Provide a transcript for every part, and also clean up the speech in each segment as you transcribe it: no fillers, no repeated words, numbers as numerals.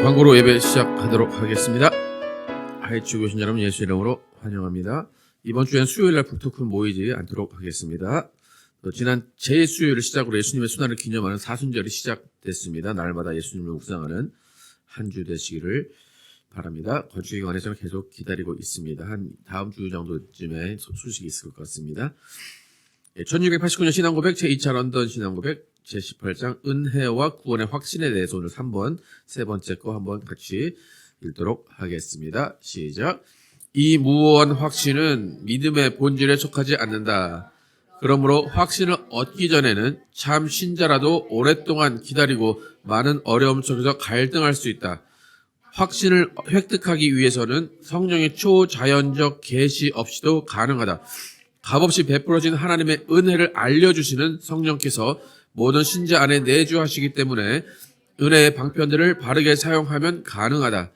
광고로 예배 시작하도록 하겠습니다. 하이츠 교신 여러분 예수 이름으로 환영합니다. 이번 주엔 수요일날 북토크 모이지 않도록 하겠습니다. 지난 제 수요일을 시작으로 예수님의 순환을 기념하는 사순절이 시작됐습니다. 날마다 예수님을 묵상하는 한 주 되시기를 바랍니다. 건축에 관해서는 계속 기다리고 있습니다. 한 다음 주 정도쯤에 소식이 있을 것 같습니다. 1689년 신앙고백 제2차 런던 신앙고백 제18장 은혜와 구원의 확신에 대해서 오늘 3번 세 번째 거 한번 같이 읽도록 하겠습니다. 시작. 이 무오한 확신은 믿음의 본질에 속하지 않는다. 그러므로 확신을 얻기 전에는 참 신자라도 오랫동안 기다리고 많은 어려움 속에서 갈등할 수 있다. 확신을 획득하기 위해서는 성령의 초자연적 계시 없이도 가능하다. 값없이 베풀어진 하나님의 은혜를 알려주시는 성령께서 모든 신자 안에 내주하시기 때문에 은혜의 방편들을 바르게 사용하면 가능하다.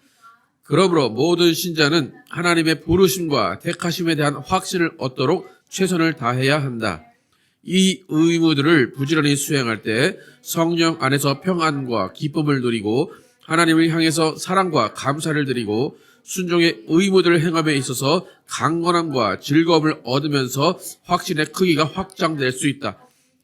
그러므로 모든 신자는 하나님의 부르심과 택하심에 대한 확신을 얻도록 최선을 다해야 한다. 이 의무들을 부지런히 수행할 때 성령 안에서 평안과 기쁨을 누리고 하나님을 향해서 사랑과 감사를 드리고 순종의 의무들을 행함에 있어서 강건함과 즐거움을 얻으면서 확신의 크기가 확장될 수 있다.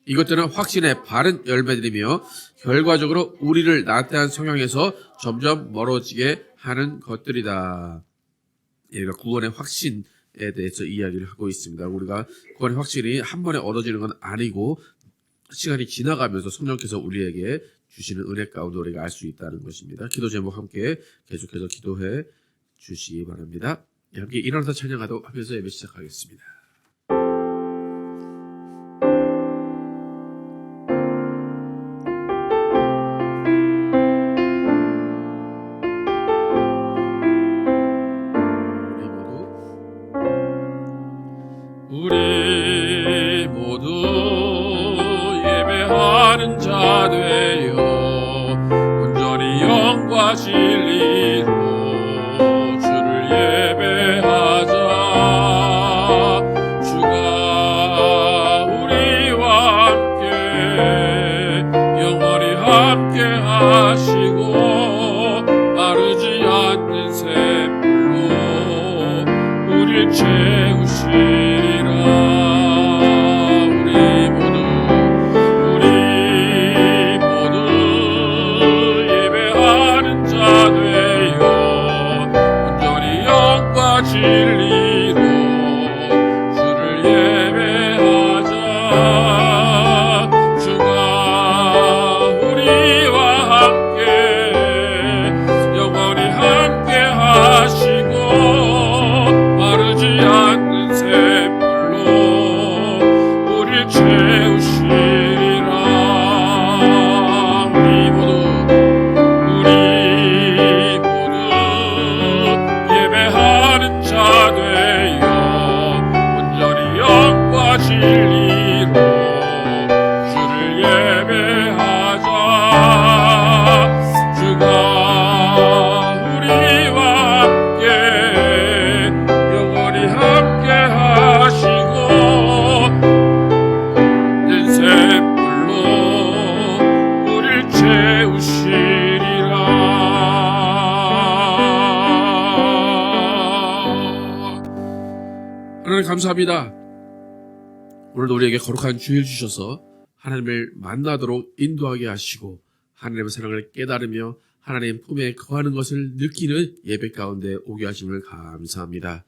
이것들은 확신의 바른 열매들이며 결과적으로 우리를 나태한 성향에서 점점 멀어지게 하는 것들이다. 여기가 구원의 확신에 대해서 이야기를 하고 있습니다. 우리가 구원의 확신이 한 번에 얻어지는 건 아니고 시간이 지나가면서 성령께서 우리에게 주시는 은혜 가운데 우리가 알 수 있다는 것입니다. 기도 제목 함께 계속해서 기도해 주시기 바랍니다. 함께 일어나서 찬양하도록 하면서 예배 시작하겠습니다. 우리 모두 예배하는 자 되어 온전히 영과 진리로 주를 예배하자. 주가 우리와 함께 영원히 함께 하시고 마르지 않는 샘물로 우리를 채우시리라. 진리로 주를 예배하자. 주가 우리와 함께 영원히 함께 하시고 마르지 않는 샘물로 우리를 채우시리라. 우리 모두 예배하는 자 되어 온전히 영과 진리로 주를 예배하자. 주가 우리와 함께 영원히 함께 하시고 는 샘물로 우리를 채우시리라. 하나님 감사합니다. 오늘도 우리에게 거룩한 주일 주셔서 하나님을 만나도록 인도하게 하시고 하나님의 사랑을 깨달으며 하나님 품에 거하는 것을 느끼는 예배 가운데 오게 하심을 감사합니다.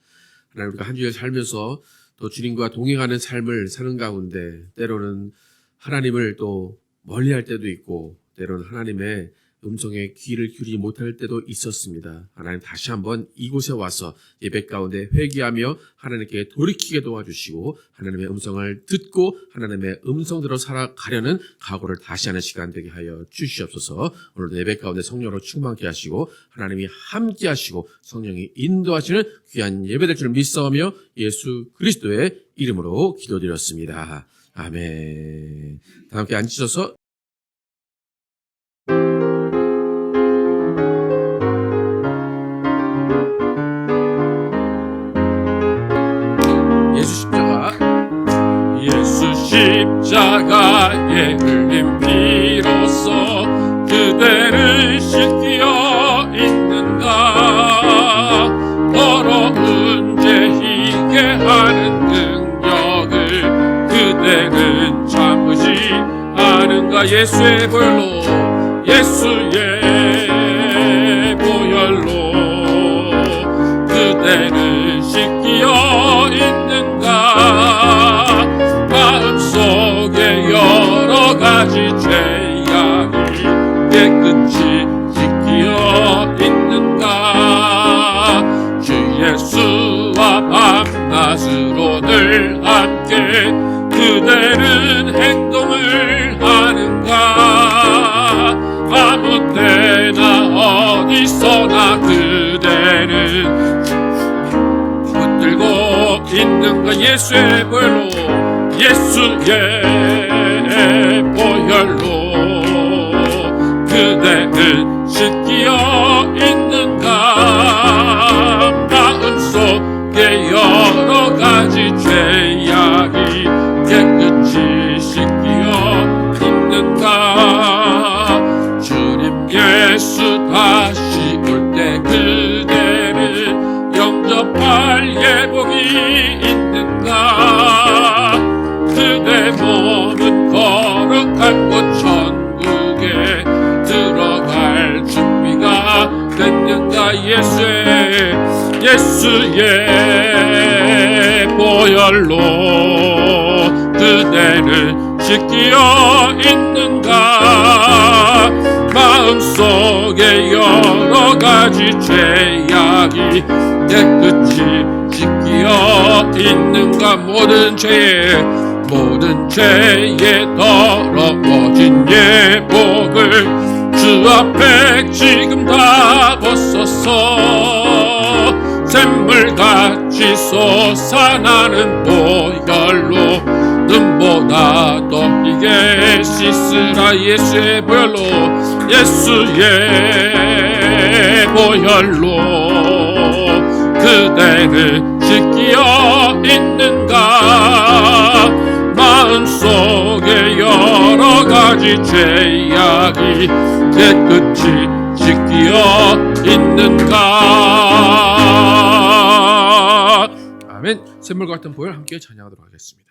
하나님, 우리가 한 주일 살면서 또 주님과 동행하는 삶을 사는 가운데 때로는 하나님을 또 멀리할 때도 있고 때로는 하나님의 음성에 귀를 기울이지 못할 때도 있었습니다. 하나님, 다시 한번 이곳에 와서 예배 가운데 회개하며 하나님께 돌이키게 도와주시고 하나님의 음성을 듣고 하나님의 음성대로 살아가려는 각오를 다시 하는 시간 되게 하여 주시옵소서. 오늘도 예배 가운데 성령으로 충만케 하시고 하나님이 함께 하시고 성령이 인도하시는 귀한 예배 될 줄 믿사오며 예수 그리스도의 이름으로 기도드렸습니다. 아멘. 다 함께 앉으셔서 예수 십자가의 흘린 피로써 그대를 씻기어 있는가 예수의 보혈로 예수의 보혈로 그대를 씻기어 있는가 마음속에 여러가지 죄악이 깨끗이 씻기어 있는가 주 예수와 밤낮으로 늘 함께 그대는 행동을 하는가 아무 때나 어디서나 그대는 붙들고 있는가 예수의 보혈로 예수의 보혈로 그대는 씻기어 있는가 마음속에 여러가지 죄악이 깨끗이 씻기어 있는가 주님 예수 다시 올 때 그대를 영접할 예복이 있는가 그대 몸은 거룩한 곳 천국에 들어갈 준비가 됐는가 예수의 보혈로 그대를 씻기어 있는가 마음속에 여러가지 죄악이 깨끗이 씻기어 있는가 모든 죄에 더러워진 예복을 주 앞에 지금 다 벗어서 샘물같이 솟아나는 보혈로 눈보다 더 희게 씻으라 예수의 보혈로 그대를 씻기어 있는가 마음속에 여러가지 죄악이 깨끗이 씻기어 있는가 아멘. 샘물 같은 보혈 함께 찬양하도록 하겠습니다.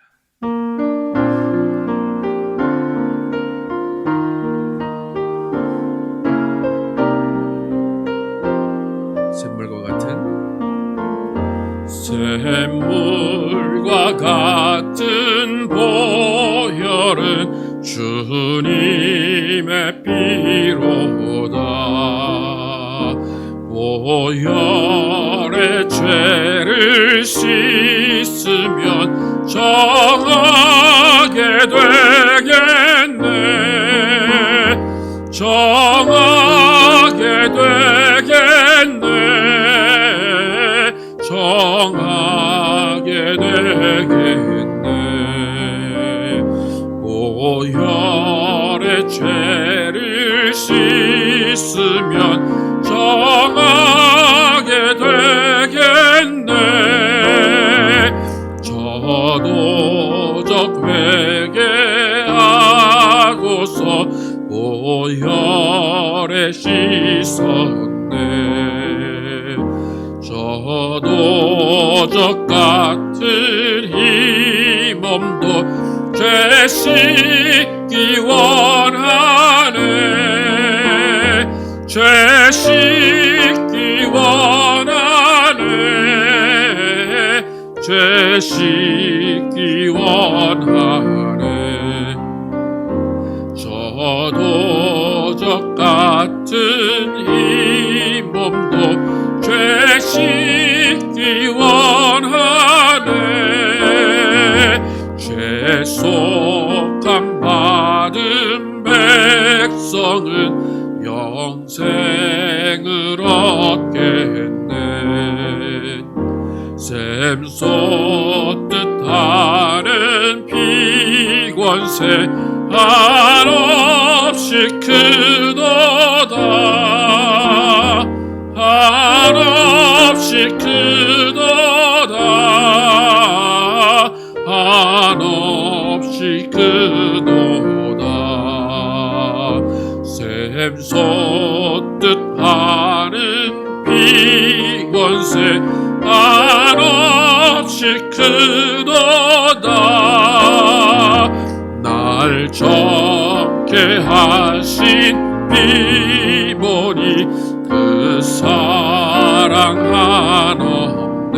샘물과 같은 보혈은 주님의 피로다 보혈의 죄를 씻으면 정하게 되겠네 정하게 되겠네 정하게 되겠네 보혈의 죄를 씻으면 정하게 되겠네 저도적 회개하고서 보혈에 씻었네 저도적 같은 이 몸도 죄 씻기 원하네 죄 씻기 원하네 죄 씻기 원하네 저도적 같은 이 몸도 죄 씻기 원하네 죄속함 받은 백성은 영생을 얻겠네 샘 솟듯 하는 피권세 한없이 크도다 한없이 크도다 한없이 크도다 샘 솟듯 하는 피권세 한없이 크도다 날 정케 얻게 하신 비보니 그 사랑 한없네.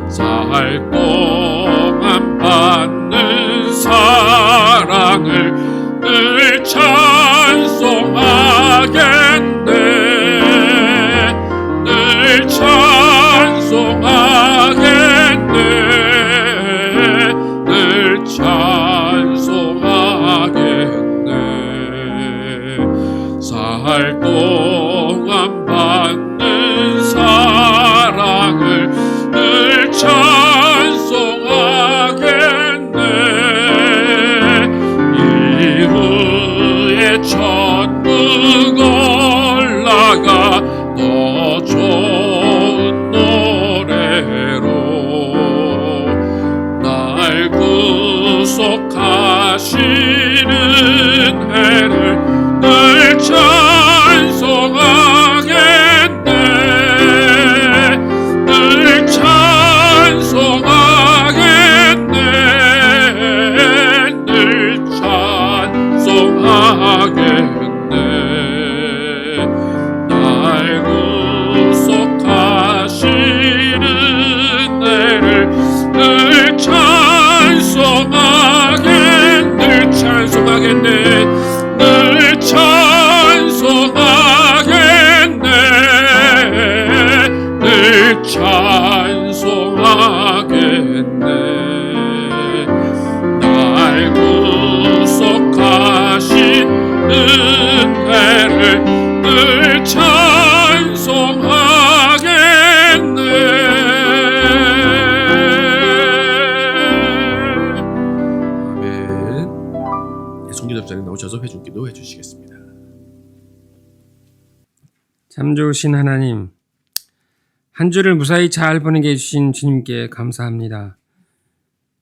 살 동안 받는 사랑을 늘 찬송하겠네. 늘 찬송하겠네. 늘 찬송하겠네. 살 동안 받는 사랑을 늘 찬송하겠네. 이후에 천국 올라가 더 좋은 노래로 날 구속하시는 해를 늘 찬송하겠네. 늘 찬송하겠네. 늘 찬송하겠네. 날 구속하시는 애를 늘 찬송하겠네. 늘 찬송하겠네. 늘 찬송하겠네. 늘 찬송하겠네. 날 구속하신 은혜를 늘 찬송하겠네. 아멘. 송기답자님 나오셔서 회중기도 해주시겠습니다. 참 좋으신 하나님, 한 주를 무사히 잘 보내게 해주신 주님께 감사합니다.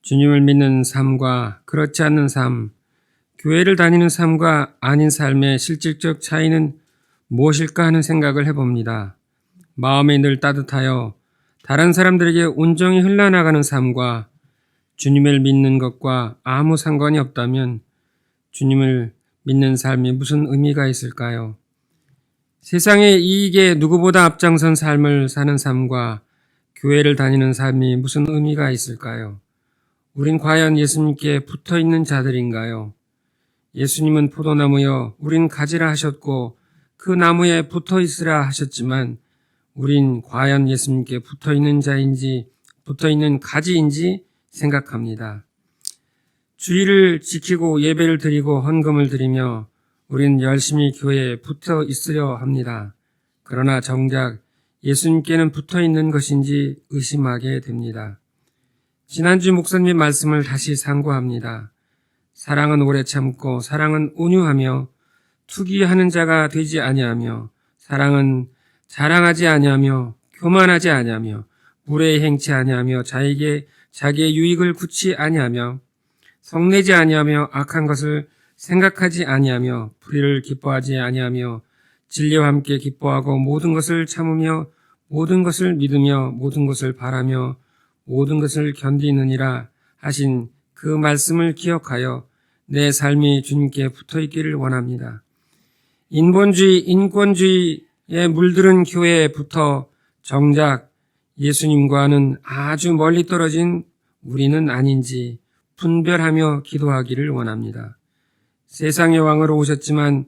주님을 믿는 삶과 그렇지 않는 삶, 교회를 다니는 삶과 아닌 삶의 실질적 차이는 무엇일까 하는 생각을 해봅니다. 마음이 늘 따뜻하여 다른 사람들에게 온전히 흘러나가는 삶과 주님을 믿는 것과 아무 상관이 없다면 주님을 믿는 삶이 무슨 의미가 있을까요? 세상의 이익에 누구보다 앞장선 삶을 사는 삶과 교회를 다니는 삶이 무슨 의미가 있을까요? 우린 과연 예수님께 붙어있는 자들인가요? 예수님은 포도나무여 우린 가지라 하셨고 그 나무에 붙어있으라 하셨지만 우린 과연 예수님께 붙어있는 자인지 붙어있는 가지인지 생각합니다. 주의를 지키고 예배를 드리고 헌금을 드리며 우린 열심히 교회에 붙어 있으려 합니다. 그러나 정작 예수님께는 붙어 있는 것인지 의심하게 됩니다. 지난주 목사님의 말씀을 다시 상고합니다. 사랑은 오래 참고 사랑은 온유하며 투기하는 자가 되지 아니하며 사랑은 자랑하지 아니하며 교만하지 아니하며 무례히 행치 아니하며 자기의 유익을 굳이 아니하며 성내지 아니하며 악한 것을 생각하지 아니하며 불의를 기뻐하지 아니하며 진리와 함께 기뻐하고 모든 것을 참으며 모든 것을 믿으며 모든 것을 바라며 모든 것을 견디느니라 하신 그 말씀을 기억하여 내 삶이 주님께 붙어있기를 원합니다. 인본주의, 인권주의에 물들은 교회에 붙어 정작 예수님과는 아주 멀리 떨어진 우리는 아닌지 분별하며 기도하기를 원합니다. 세상의 왕으로 오셨지만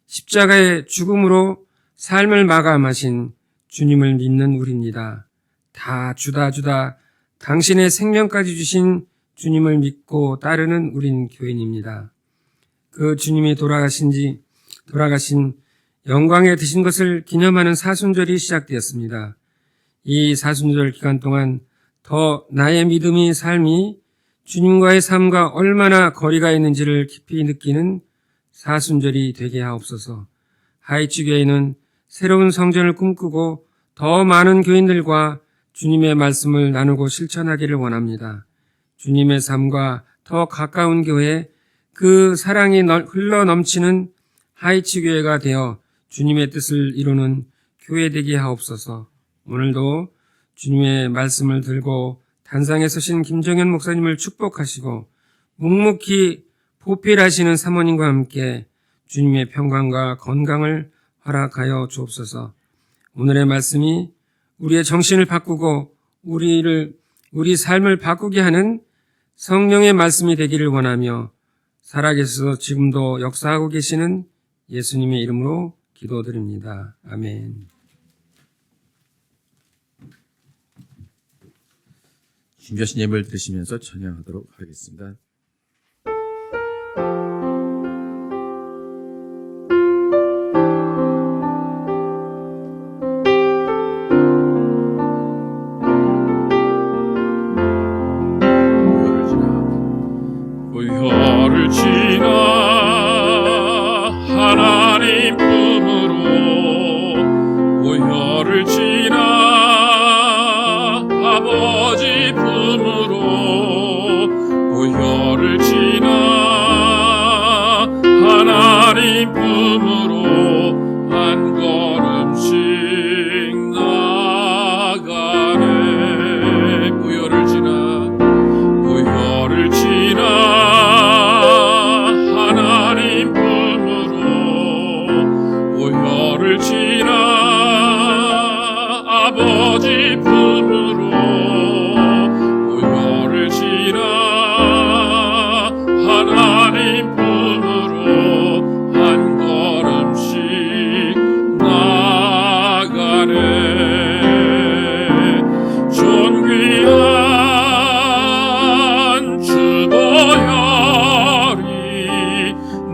십자가의 죽음으로 삶을 마감하신 주님을 믿는 우리입니다. 다 주다 당신의 생명까지 주신 주님을 믿고 따르는 우린 교인입니다. 그 주님이 돌아가신 영광에 드신 것을 기념하는 사순절이 시작되었습니다. 이 사순절 기간 동안 더 나의 믿음이 삶이 주님과의 삶과 얼마나 거리가 있는지를 깊이 느끼는 사순절이 되게 하옵소서. 하이츠 교회는 새로운 성전을 꿈꾸고 더 많은 교인들과 주님의 말씀을 나누고 실천하기를 원합니다. 주님의 삶과 더 가까운 교회, 그 사랑이 흘러 넘치는 하이츠 교회가 되어 주님의 뜻을 이루는 교회 되게 하옵소서. 오늘도 주님의 말씀을 들고 단상에 서신 김정현 목사님을 축복하시고 묵묵히 보필하시는 사모님과 함께 주님의 평강과 건강을 허락하여 주옵소서. 오늘의 말씀이 우리의 정신을 바꾸고 우리 삶을 바꾸게 하는 성령의 말씀이 되기를 원하며 살아계셔서 지금도 역사하고 계시는 예수님의 이름으로 기도드립니다. 아멘. 준비하신 예물 드시면서 찬양하도록 하겠습니다. 고요를 지나 하나님 품으로 고요를 지나 아버지 품으로 고요를 지나 하나님 품으로 한 걸음씩 나가네. 고요를 지나 고요를 지나 하나님 품으로 고요를 지나 아버지 품으로 고요를 지나 하나님 품으로 한 걸음씩 나가네. 존귀한 주보혈이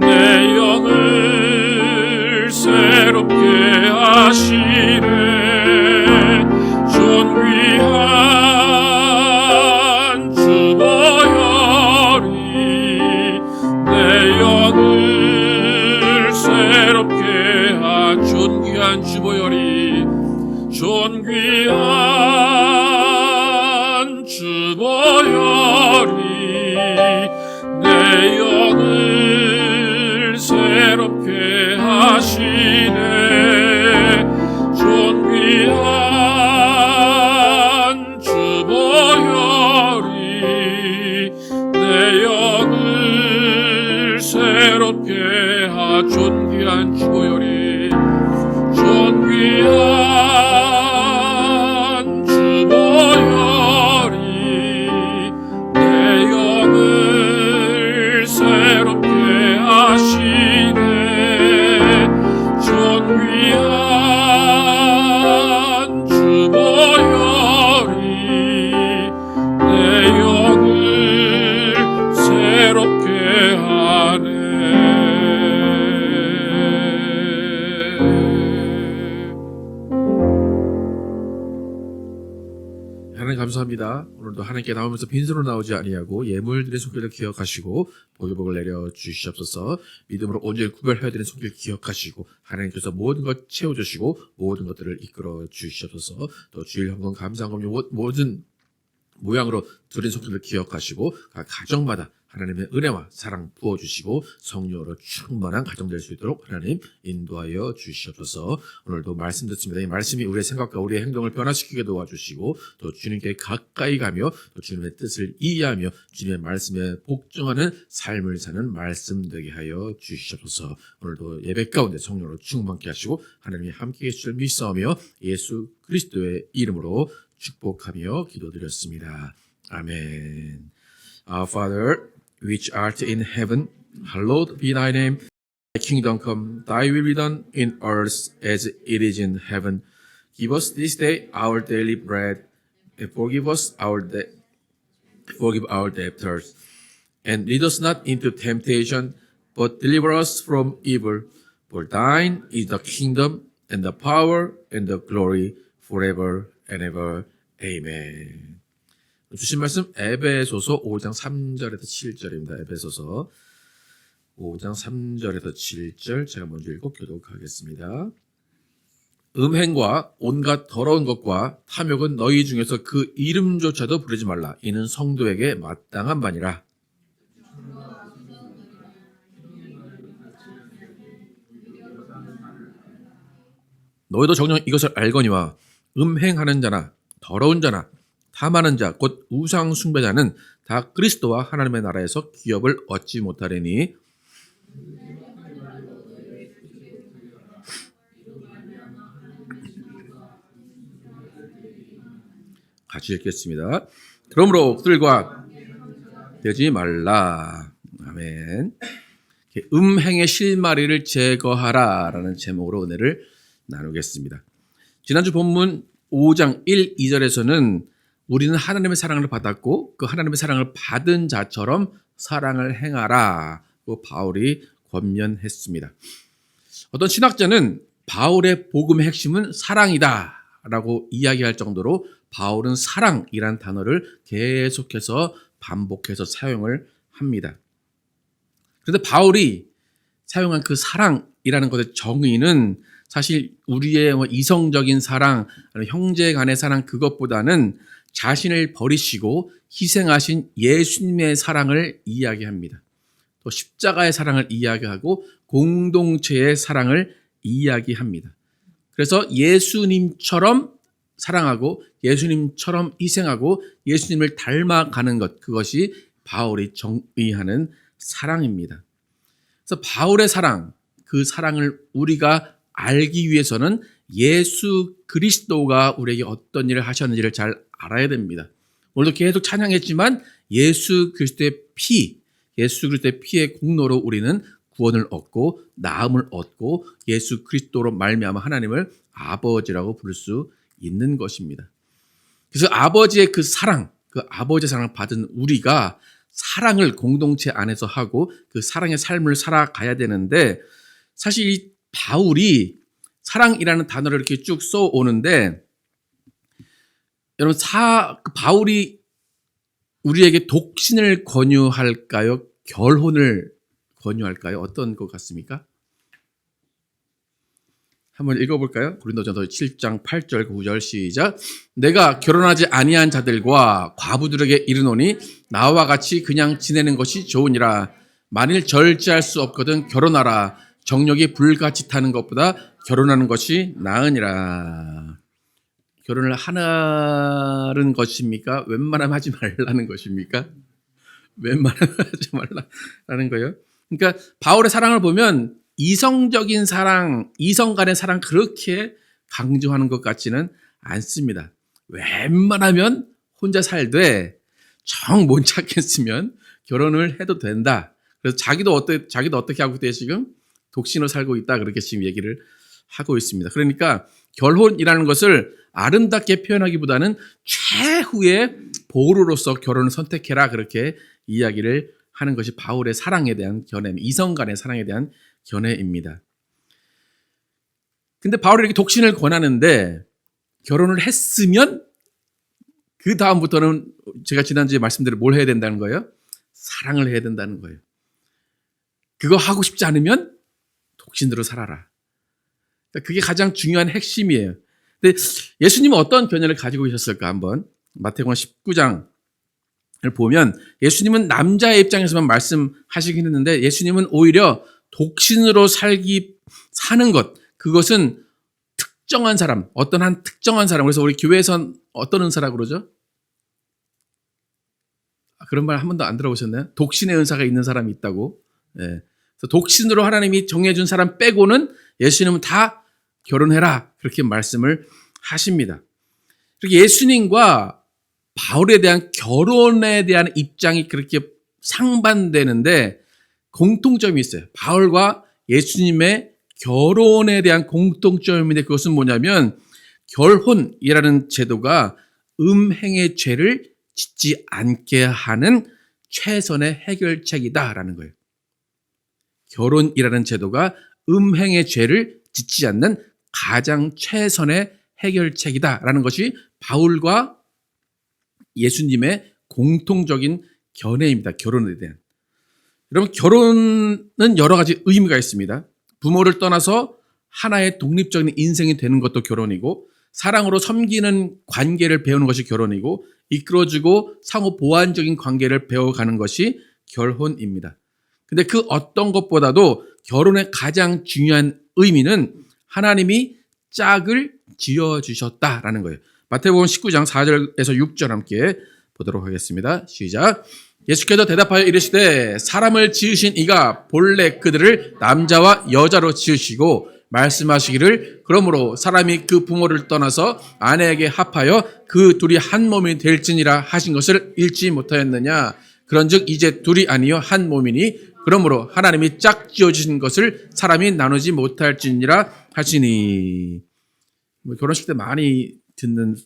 내 영을 새롭게 하시네. 존귀한 주보혈이 내 영을 새롭게 존귀한 주보혈이 존귀한 주보혈이 내 영을 새롭게 하시네. 존귀한 주보혈이 내 영을 새롭게 존귀한 주보혈이 존귀한 주보혈이 내 영을 새롭게 하시네. 존귀한 주보혈이 내 영을 새롭게 하네. 하나님 감사합니다. 오늘도 하나님께 나오면서 빈손으로 나오지 아니하고 예물드린 손길을 기억하시고 복을 내려 주시옵소서. 믿음으로 온전히 구별해야 되는 손길 기억하시고 하나님께서 모든 것 채워주시고 모든 것들을 이끌어 주시옵소서. 또 주일 헌금 감사헌금 모든 모양으로 드린 손길을 기억하시고 각 가정마다 하나님의 은혜와 사랑 부어주시고 성령으로 충만한 가정 될 수 있도록 하나님 인도하여 주시옵소서. 오늘도 말씀 듣습니다. 이 말씀이 우리의 생각과 우리의 행동을 변화시키게 도와주시고 또 주님께 가까이 가며 또 주님의 뜻을 이해하며 주님의 말씀에 복종하는 삶을 사는 말씀 되게 하여 주시옵소서. 오늘도 예배 가운데 성령으로 충만케 하시고 하나님이 함께 계실 줄 믿사오며 예수 그리스도의 이름으로 축복하며 기도드렸습니다. 아멘. Our Father, which art in heaven, hallowed be thy name. Thy kingdom come, thy will be done in earth as it is in heaven. Give us this day our daily bread, and forgive our debtors. And lead us not into temptation, but deliver us from evil. For thine is the kingdom, and the power, and the glory, forever and ever. Amen. 주신 말씀 에베소서 5장 3절에서 7절입니다. 에베소서 5장 3절에서 7절 제가 먼저 읽고 교독하겠습니다. 음행과 온갖 더러운 것과 탐욕은 너희 중에서 그 이름조차도 부르지 말라. 이는 성도에게 마땅한 바니라. 너희도 정녕 이것을 알거니와 음행하는 자나 더러운 자나 탐하는 자 곧 우상 숭배자는 다 그리스도와 하나님의 나라에서 기업을 얻지 못하리니 같이 읽겠습니다. 그러므로 그들과 되지 말라. 아멘. 음행의 실마리를 제거하라라는 제목으로 은혜를 나누겠습니다. 지난주 본문 5장 1, 2절에서는 우리는 하나님의 사랑을 받았고 그 하나님의 사랑을 받은 자처럼 사랑을 행하라고 바울이 권면했습니다. 어떤 신학자는 바울의 복음의 핵심은 사랑이다라고 이야기할 정도로 바울은 사랑이란 단어를 계속해서 반복해서 사용을 합니다. 그런데 바울이 사용한 그 사랑이라는 것의 정의는 사실 우리의 이성적인 사랑, 형제 간의 사랑 그것보다는 자신을 버리시고 희생하신 예수님의 사랑을 이야기합니다. 또 십자가의 사랑을 이야기하고 공동체의 사랑을 이야기합니다. 그래서 예수님처럼 사랑하고 예수님처럼 희생하고 예수님을 닮아가는 것, 그것이 바울이 정의하는 사랑입니다. 그래서 바울의 사랑, 그 사랑을 우리가 알기 위해서는 예수 그리스도가 우리에게 어떤 일을 하셨는지를 잘 알아야 됩니다. 오늘도 계속 찬양했지만 예수 그리스도의 피, 예수 그리스도의 피의 공로로 우리는 구원을 얻고 나음을 얻고 예수 그리스도로 말미암아 하나님을 아버지라고 부를 수 있는 것입니다. 그래서 아버지의 그 사랑, 그 아버지의 사랑을 받은 우리가 사랑을 공동체 안에서 하고 그 사랑의 삶을 살아가야 되는데 사실 이 바울이 사랑이라는 단어를 이렇게 쭉 써오는데 여러분 바울이 우리에게 독신을 권유할까요? 결혼을 권유할까요? 어떤 것 같습니까? 한번 읽어볼까요? 고린도전서 7장 8절 9절 시작. 내가 결혼하지 아니한 자들과 과부들에게 이르노니 나와 같이 그냥 지내는 것이 좋으니라. 만일 절제할 수 없거든 결혼하라. 정욕이 불같이 타는 것보다 결혼하는 것이 나으니라. 결혼을 하라는 것입니까? 웬만하면 하지 말라는 것입니까? 웬만하면 하지 말라는 거예요. 그러니까 바울의 사랑을 보면 이성적인 사랑, 이성 간의 사랑 그렇게 강조하는 것 같지는 않습니다. 웬만하면 혼자 살되 정 못 찾겠으면 결혼을 해도 된다. 그래서 자기도 어떻게 하고 있대요 지금? 독신으로 살고 있다 그렇게 지금 얘기를 하고 있습니다. 그러니까 결혼이라는 것을 아름답게 표현하기보다는 최후의 보루로서 결혼을 선택해라 그렇게 이야기를 하는 것이 바울의 사랑에 대한 견해, 이성 간의 사랑에 대한 견해입니다. 근데 바울이 이렇게 독신을 권하는데 결혼을 했으면 그 다음부터는 제가 지난주에 말씀대로 뭘 해야 된다는 거예요? 사랑을 해야 된다는 거예요. 그거 하고 싶지 않으면 독신으로 살아라. 그러니까 그게 가장 중요한 핵심이에요. 근데 예수님은 어떤 견해를 가지고 계셨을까 한번 마태복음 19장을 보면 예수님은 남자의 입장에서만 말씀하시긴 했는데 예수님은 오히려 독신으로 사는 것 그것은 특정한 사람, 어떤 한 특정한 사람. 그래서 우리 교회에선 어떤 은사라고 그러죠? 그런 말 한 번도 안 들어보셨나요? 독신의 은사가 있는 사람이 있다고. 예. 그래서 독신으로 하나님이 정해준 사람 빼고는 예수님은 다 결혼해라 그렇게 말씀을 하십니다. 그렇게 예수님과 바울에 대한 결혼에 대한 입장이 그렇게 상반되는데 공통점이 있어요. 바울과 예수님의 결혼에 대한 공통점인데 그것은 뭐냐면 결혼이라는 제도가 음행의 죄를 짓지 않게 하는 최선의 해결책이다라는 거예요. 결혼이라는 제도가 음행의 죄를 짓지 않는 가장 최선의 해결책이다라는 것이 바울과 예수님의 공통적인 견해입니다. 결혼에 대한. 여러분 결혼은 여러 가지 의미가 있습니다. 부모를 떠나서 하나의 독립적인 인생이 되는 것도 결혼이고 사랑으로 섬기는 관계를 배우는 것이 결혼이고 이끌어주고 상호 보완적인 관계를 배워가는 것이 결혼입니다. 근데 그 어떤 것보다도 결혼의 가장 중요한 의미는 하나님이 짝을 지어주셨다라는 거예요. 마태복음 19장 4절에서 6절 함께 보도록 하겠습니다. 시작. 예수께서 대답하여 이르시되 사람을 지으신 이가 본래 그들을 남자와 여자로 지으시고 말씀하시기를 그러므로 사람이 그 부모를 떠나서 아내에게 합하여 그 둘이 한 몸이 될지니라 하신 것을 읽지 못하였느냐. 그런즉 이제 둘이 아니요 한 몸이니 그러므로 하나님이 짝 지어주신 것을 사람이 나누지 못할지니라 하시니. 결혼식 때 많이 듣는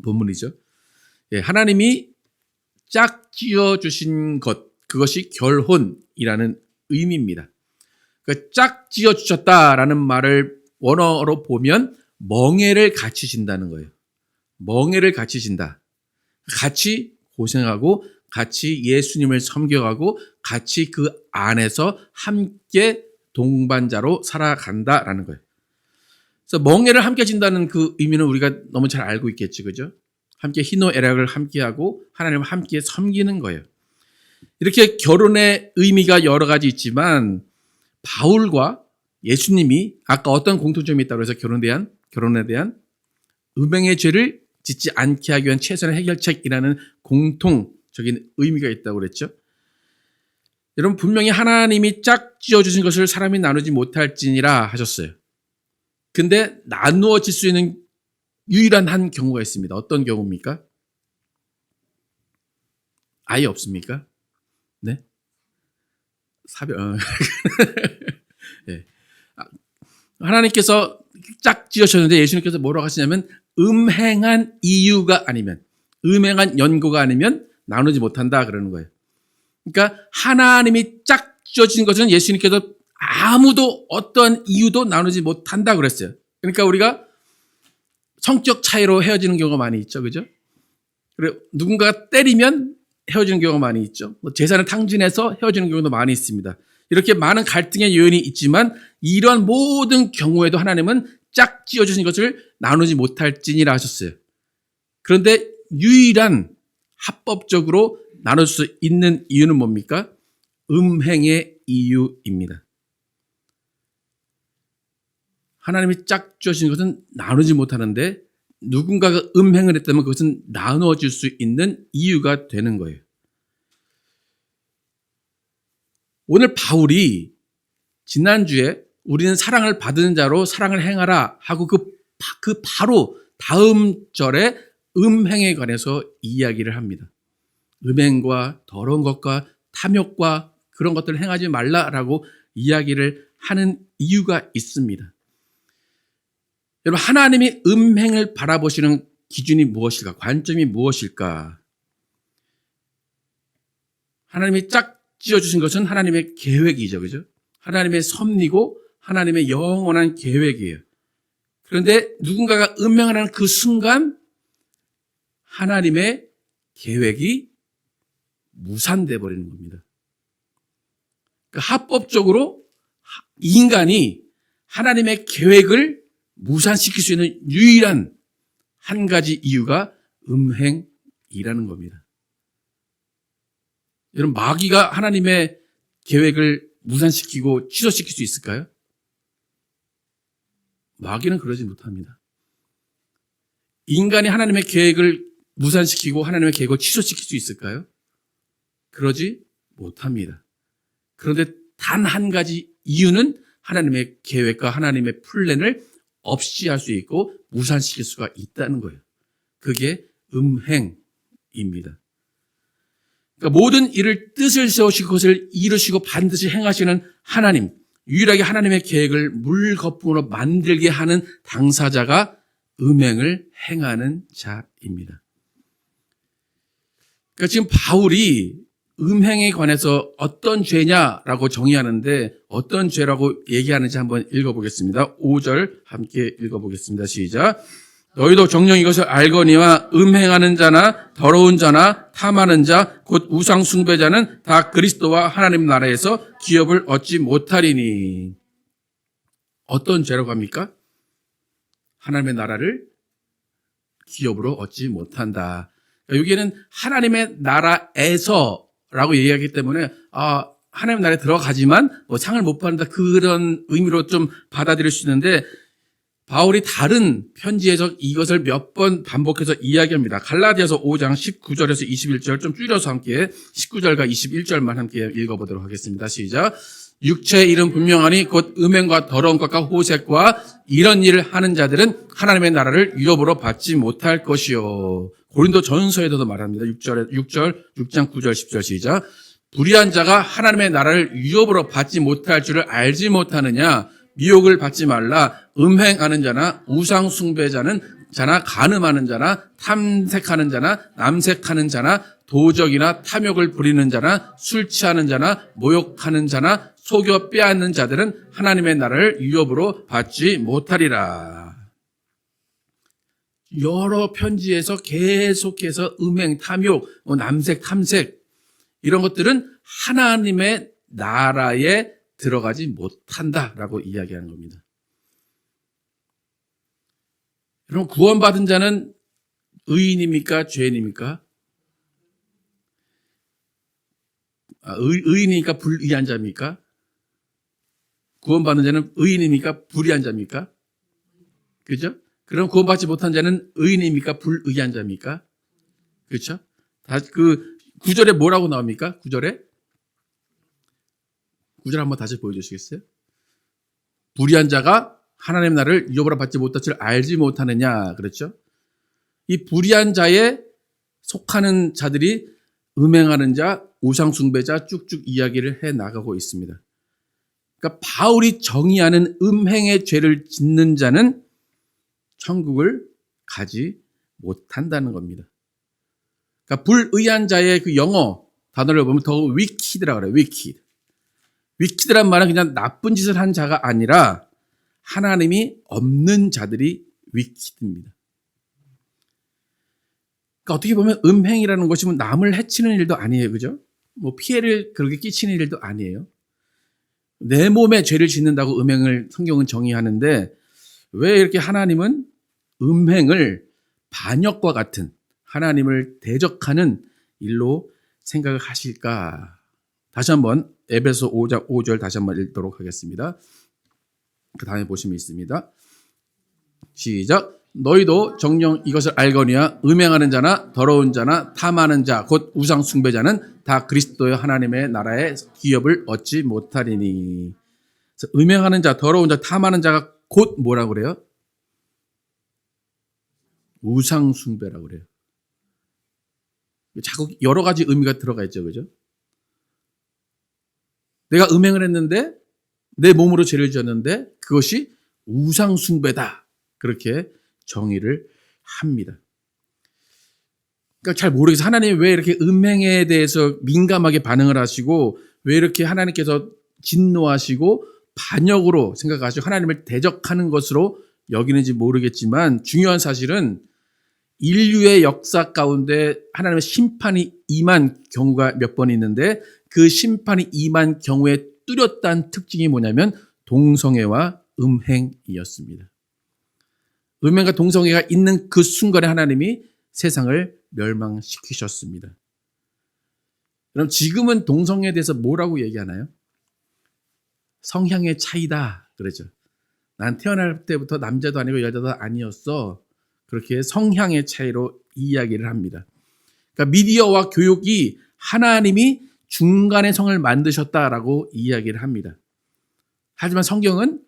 본문이죠. 예, 하나님이 짝 지어주신 것, 그것이 결혼이라는 의미입니다. 짝 지어주셨다라는 말을 원어로 보면 멍에를 갖추신다는 거예요. 멍에를 갖추신다. 같이 고생하고 같이 예수님을 섬겨가고 같이 그 안에서 함께 동반자로 살아간다라는 거예요. 그래서 멍에를 함께 진다는 그 의미는 우리가 너무 잘 알고 있겠지, 그죠? 함께 희노애락을 함께하고 하나님을 함께 섬기는 거예요. 이렇게 결혼의 의미가 여러 가지 있지만 바울과 예수님이 아까 어떤 공통점이 있다고 해서 결혼에 대한 음행의 죄를 짓지 않게 하기 위한 최선의 해결책이라는 공통적인 의미가 있다고 그랬죠. 여러분 분명히 하나님이 짝 지어주신 것을 사람이 나누지 못할지니라 하셨어요. 근데 나누어질 수 있는 유일한 한 경우가 있습니다. 어떤 경우입니까? 아예 없습니까? 네? 사별. 네. 하나님께서 짝 지으셨는데 예수님께서 뭐라고 하시냐면 음행한 이유가 아니면 음행한 연고가 아니면 나누지 못한다 그러는 거예요. 그러니까 하나님이 짝 지어진 것은 예수님께서 아무도 어떤 이유도 나누지 못한다 그랬어요. 그러니까 우리가 성격 차이로 헤어지는 경우가 많이 있죠. 그죠? 그리고 누군가가 때리면 헤어지는 경우가 많이 있죠. 재산을 탕진해서 헤어지는 경우도 많이 있습니다. 이렇게 많은 갈등의 요인이 있지만 이런 모든 경우에도 하나님은 짝 지어주신 것을 나누지 못할지니라 하셨어요. 그런데 유일한 합법적으로 나눌 수 있는 이유는 뭡니까? 음행의 이유입니다. 하나님이 짝 지어주신 것은 나누지 못하는데 누군가가 음행을 했다면 그것은 나누어질 수 있는 이유가 되는 거예요. 오늘 바울이 지난주에 우리는 사랑을 받은 자로 사랑을 행하라 하고 그 바로 다음 절에 음행에 관해서 이야기를 합니다. 음행과 더러운 것과 탐욕과 그런 것들을 행하지 말라라고 이야기를 하는 이유가 있습니다. 여러분 하나님이 음행을 바라보시는 기준이 무엇일까? 관점이 무엇일까? 하나님이 짝 지어주신 것은 하나님의 계획이죠. 그죠? 하나님의 섭리고 하나님의 영원한 계획이에요. 그런데 누군가가 음행을 하는 그 순간 하나님의 계획이 무산돼 버리는 겁니다. 그러니까 합법적으로 인간이 하나님의 계획을 무산시킬 수 있는 유일한 한 가지 이유가 음행이라는 겁니다. 여러분 마귀가 하나님의 계획을 무산시키고 취소시킬 수 있을까요? 마귀는 그러지 못합니다. 인간이 하나님의 계획을 무산시키고 하나님의 계획을 취소시킬 수 있을까요? 그러지 못합니다. 그런데 단 한 가지 이유는 하나님의 계획과 하나님의 플랜을 없이 할 수 있고 무산시킬 수가 있다는 거예요. 그게 음행입니다. 그러니까 모든 일을 뜻을 세우시고 그것을 이루시고 반드시 행하시는 하나님, 유일하게 하나님의 계획을 물거품으로 만들게 하는 당사자가 음행을 행하는 자입니다. 그러니까 지금 바울이 음행에 관해서 어떤 죄냐라고 정의하는데 어떤 죄라고 얘기하는지 한번 읽어보겠습니다. 5절 함께 읽어보겠습니다. 시작. 너희도 정녕 이것을 알거니와 음행하는 자나 더러운 자나 탐하는 자 곧 우상 숭배자는 다 그리스도와 하나님 나라에서 기업을 얻지 못하리니. 어떤 죄라고 합니까? 하나님의 나라를 기업으로 얻지 못한다. 여기에는 하나님의 나라에서라고 얘기하기 때문에 하나님 나라에 들어가지만 상을 못 받는다 그런 의미로 좀 받아들일 수 있는데 바울이 다른 편지에서 이것을 몇 번 반복해서 이야기합니다. 갈라디아서 5장 19절에서 21절 좀 줄여서 함께 19절과 21절만 함께 읽어보도록 하겠습니다. 시작. 육체의 일은 분명하니 곧 음행과 더러운 것과 호색과 이런 일을 하는 자들은 하나님의 나라를 유업으로 받지 못할 것이요. 고린도 전서에서도 말합니다. 6장 9절 10절 시작. 불의한 자가 하나님의 나라를 유업으로 받지 못할 줄을 알지 못하느냐. 미혹을 받지 말라. 음행하는 자나 우상 숭배자는 자나 간음하는 자나 탐색하는 자나 남색하는 자나 도적이나 탐욕을 부리는 자나 술 취하는 자나 모욕하는 자나 속여 빼앗는 자들은 하나님의 나라를 유업으로 받지 못하리라. 여러 편지에서 계속해서 음행, 탐욕, 남색, 탐색 이런 것들은 하나님의 나라에 들어가지 못한다라고 이야기하는 겁니다. 그럼 구원받은 자는 의인입니까? 죄인입니까? 의인이니까 불의한 자입니까? 구원받는 자는 의인입니까? 불의한 자입니까? 그죠? 그럼 구원받지 못한 자는 의인입니까? 불의한 자입니까? 그렇죠? 그 9절에 뭐라고 나옵니까? 9절 한번 다시 보여주시겠어요? 불의한 자가 하나님 나라를 유업으로 받지 못할 줄 알지 못하느냐. 그렇죠? 이 불의한 자에 속하는 자들이 음행하는 자, 우상 숭배자 쭉쭉 이야기를 해 나가고 있습니다. 그러니까 바울이 정의하는 음행의 죄를 짓는 자는 천국을 가지 못한다는 겁니다. 그러니까 불의한 자의 그 영어 단어를 보면 더 wicked라고 그래요. wicked. wicked란 말은 그냥 나쁜 짓을 한 자가 아니라 하나님이 없는 자들이 wicked입니다. 그러니까 어떻게 보면 음행이라는 것이 뭐 남을 해치는 일도 아니에요. 그죠? 뭐 피해를 그렇게 끼치는 일도 아니에요. 내 몸에 죄를 짓는다고 음행을 성경은 정의하는데 왜 이렇게 하나님은 음행을 반역과 같은 하나님을 대적하는 일로 생각을 하실까? 다시 한번 에베소 5장 5절 다시 한번 읽도록 하겠습니다. 그 다음에 보시면 있습니다. 시작. 너희도 정녕 이것을 알거니와 음행하는 자나 더러운 자나 탐하는 자 곧 우상 숭배자는 다 그리스도의 하나님의 나라의 기업을 얻지 못하리니. 그래서 음행하는 자, 더러운 자, 탐하는 자가 곧 뭐라고 그래요? 우상 숭배라고 그래요. 자꾸 여러 가지 의미가 들어가 있죠. 그죠? 내가 음행을 했는데 내 몸으로 죄를 지었는데 그것이 우상 숭배다. 그렇게 정의를 합니다. 그러니까 잘 모르겠어요. 하나님이 왜 이렇게 음행에 대해서 민감하게 반응을 하시고 왜 이렇게 하나님께서 진노하시고 반역으로 생각하시고 하나님을 대적하는 것으로 여기는지 모르겠지만 중요한 사실은 인류의 역사 가운데 하나님의 심판이 임한 경우가 몇 번 있는데 그 심판이 임한 경우에 뚜렷한 특징이 뭐냐면 동성애와 음행이었습니다. 음행과 동성애가 있는 그 순간에 하나님이 세상을 멸망시키셨습니다. 그럼 지금은 동성애에 대해서 뭐라고 얘기하나요? 성향의 차이다 그러죠. 난 태어날 때부터 남자도 아니고 여자도 아니었어. 그렇게 성향의 차이로 이야기를 합니다. 그러니까 미디어와 교육이 하나님이 중간의 성을 만드셨다라고 이야기를 합니다. 하지만 성경은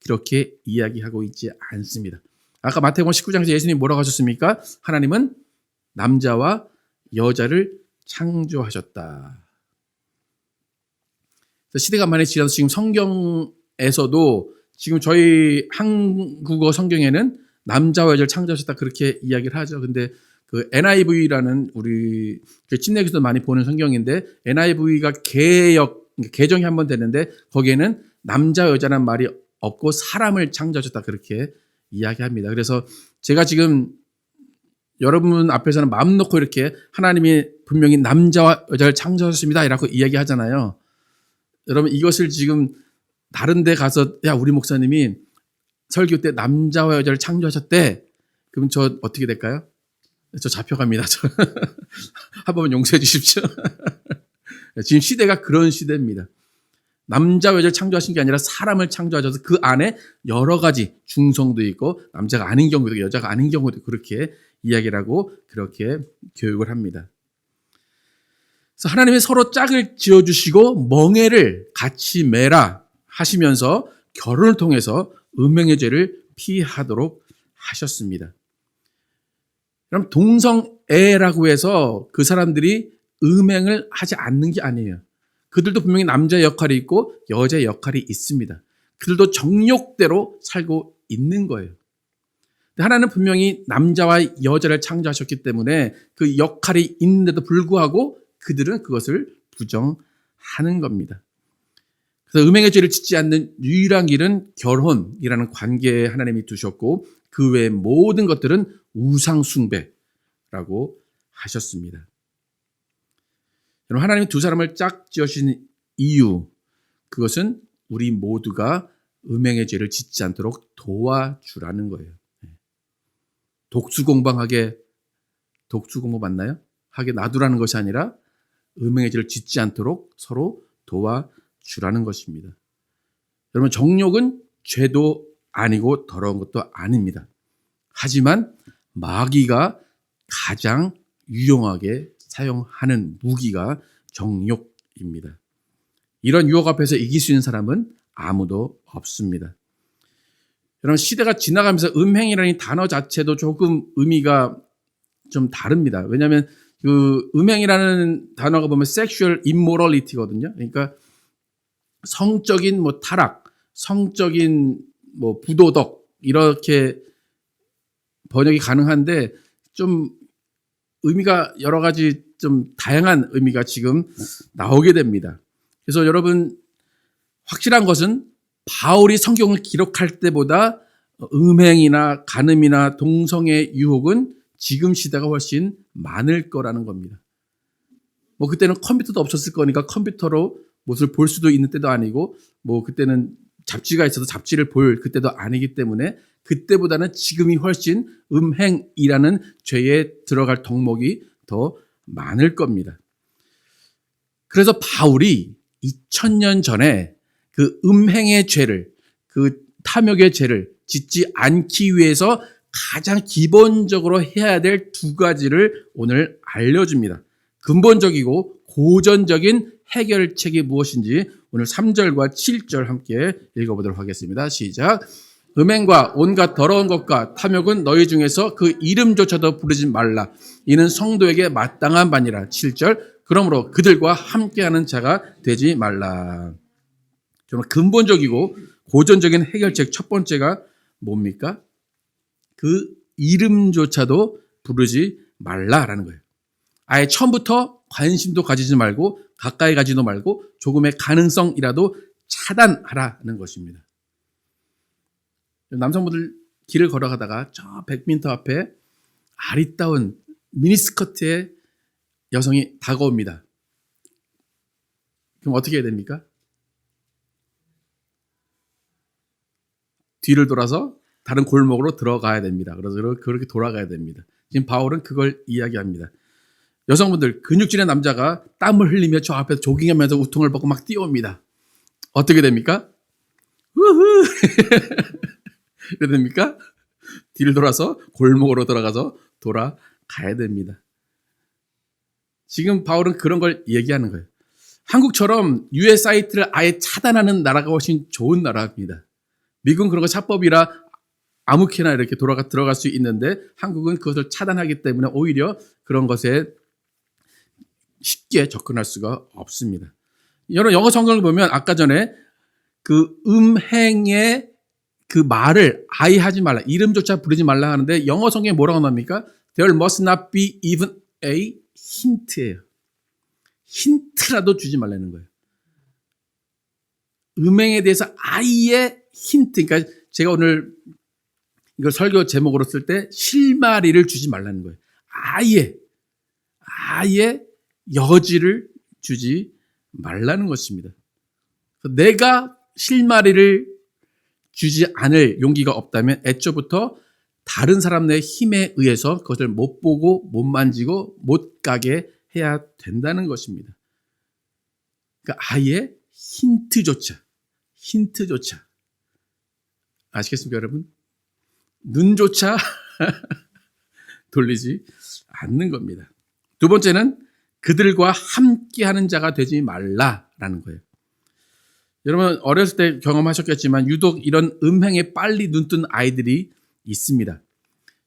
그렇게 이야기하고 있지 않습니다. 아까 마태복음 19장에서 예수님이 뭐라고 하셨습니까? 하나님은 남자와 여자를 창조하셨다. 시대가 많이 지나서 지금 성경에서도 지금 저희 한국어 성경에는 남자와 여자를 창조하셨다 그렇게 이야기를 하죠. 근데 그 NIV라는 우리 침례교에서도 많이 보는 성경인데 NIV가 개정이 한번 됐는데 거기에는 남자 여자란 말이 없고 사람을 창조하셨다 그렇게 이야기합니다. 그래서 제가 지금 여러분 앞에서는 마음 놓고 이렇게 하나님이 분명히 남자와 여자를 창조하셨습니다 이라고 이야기하잖아요. 여러분 이것을 지금 다른 데 가서 야 우리 목사님이 설교 때 남자와 여자를 창조하셨대. 그럼 저 어떻게 될까요? 저 잡혀갑니다. 한 번만 용서해 주십시오. 지금 시대가 그런 시대입니다. 남자와 여자를 창조하신 게 아니라 사람을 창조하셔서 그 안에 여러 가지 중성도 있고 남자가 아닌 경우도 있고 여자가 아닌 경우도 있고 그렇게 이야기를 하고 그렇게 교육을 합니다. 그래서 하나님이 서로 짝을 지어주시고 멍에를 같이 매라 하시면서 결혼을 통해서 음행의 죄를 피하도록 하셨습니다. 그럼 동성애라고 해서 그 사람들이 음행을 하지 않는 게 아니에요. 그들도 분명히 남자의 역할이 있고 여자의 역할이 있습니다. 그들도 정욕대로 살고 있는 거예요. 하나님은 분명히 남자와 여자를 창조하셨기 때문에 그 역할이 있는데도 불구하고 그들은 그것을 부정하는 겁니다. 그래서 음행의 죄를 짓지 않는 유일한 길은 결혼이라는 관계에 하나님이 두셨고 그 외의 모든 것들은 우상 숭배라고 하셨습니다. 여러분, 하나님이 두 사람을 짝 지으신 이유, 그것은 우리 모두가 음행의 죄를 짓지 않도록 도와주라는 거예요. 독수공방 맞나요? 하게 놔두라는 것이 아니라 음행의 죄를 짓지 않도록 서로 도와주라는 것입니다. 여러분, 정욕은 죄도 아니고 더러운 것도 아닙니다. 하지만 마귀가 가장 유용하게 사용하는 무기가 정욕입니다. 이런 유혹 앞에서 이길 수 있는 사람은 아무도 없습니다. 여러분, 시대가 지나가면서 음행이라는 단어 자체도 조금 의미가 좀 다릅니다. 왜냐하면 그 음행이라는 단어가 보면 sexual immorality거든요. 그러니까 성적인 뭐 타락, 성적인 뭐 부도덕 이렇게 번역이 가능한데 좀 의미가 여러 가지 좀 다양한 의미가 지금 나오게 됩니다. 그래서 여러분 확실한 것은 바울이 성경을 기록할 때보다 음행이나 간음이나 동성애 유혹은 지금 시대가 훨씬 많을 거라는 겁니다. 뭐 그때는 컴퓨터도 없었을 거니까 컴퓨터로 무엇을 볼 수도 있는 때도 아니고 뭐 그때는 잡지가 있어서 잡지를 볼 그때도 아니기 때문에 그때보다는 지금이 훨씬 음행이라는 죄에 들어갈 덕목이 더 많을 겁니다. 그래서 바울이 2000년 전에 그 음행의 죄를, 그 탐욕의 죄를 짓지 않기 위해서 가장 기본적으로 해야 될 두 가지를 오늘 알려줍니다. 근본적이고 고전적인 해결책이 무엇인지 오늘 3절과 7절 함께 읽어보도록 하겠습니다. 시작. 음행과 온갖 더러운 것과 탐욕은 너희 중에서 그 이름조차도 부르지 말라. 이는 성도에게 마땅한 바니라. 7절. 그러므로 그들과 함께하는 자가 되지 말라. 정말 근본적이고 고전적인 해결책 첫 번째가 뭡니까? 그 이름조차도 부르지 말라라는 거예요. 아예 처음부터 관심도 가지지 말고 가까이 가지도 말고 조금의 가능성이라도 차단하라는 것입니다. 남성분들 길을 걸어가다가 저 100m 앞에 아리따운 미니스커트의 여성이 다가옵니다. 그럼 어떻게 해야 됩니까? 뒤를 돌아서 다른 골목으로 들어가야 됩니다. 그래서 그렇게 돌아가야 됩니다. 지금 바울은 그걸 이야기합니다. 여성분들, 근육질의 남자가 땀을 흘리며 저 앞에서 조깅하면서 우통을 벗고 막 뛰어옵니다. 어떻게 됩니까? 우후! 왜 됩니까? 뒤를 돌아서 골목으로 들어가서 돌아가야 됩니다. 지금 바울은 그런 걸 얘기하는 거예요. 한국처럼 유해 사이트를 아예 차단하는 나라가 훨씬 좋은 나라입니다. 미국은 그런 거 차법이라 아무렇게나 이렇게 들어갈 수 있는데 한국은 그것을 차단하기 때문에 오히려 그런 것에 쉽게 접근할 수가 없습니다. 여러분 영어 성경을 보면 아까 전에 그 음행의 그 말을 아예 하지 말라, 이름조차 부르지 말라 하는데 영어 성경에 뭐라고 나옵니까? There must not be even a hint예요. 힌트라도 주지 말라는 거예요. 음행에 대해서 아예 힌트, 그러니까 제가 오늘 이걸 설교 제목으로 쓸 때 실마리를 주지 말라는 거예요. 아예 여지를 주지 말라는 것입니다. 내가 실마리를 주지 않을 용기가 없다면 애초부터 다른 사람의 힘에 의해서 그것을 못 보고 못 만지고 못 가게 해야 된다는 것입니다. 그러니까 아예 힌트조차 아시겠습니까, 여러분? 눈조차 돌리지 않는 겁니다. 두 번째는 그들과 함께하는 자가 되지 말라라는 거예요. 여러분 어렸을 때 경험하셨겠지만 유독 이런 음행에 빨리 눈뜬 아이들이 있습니다.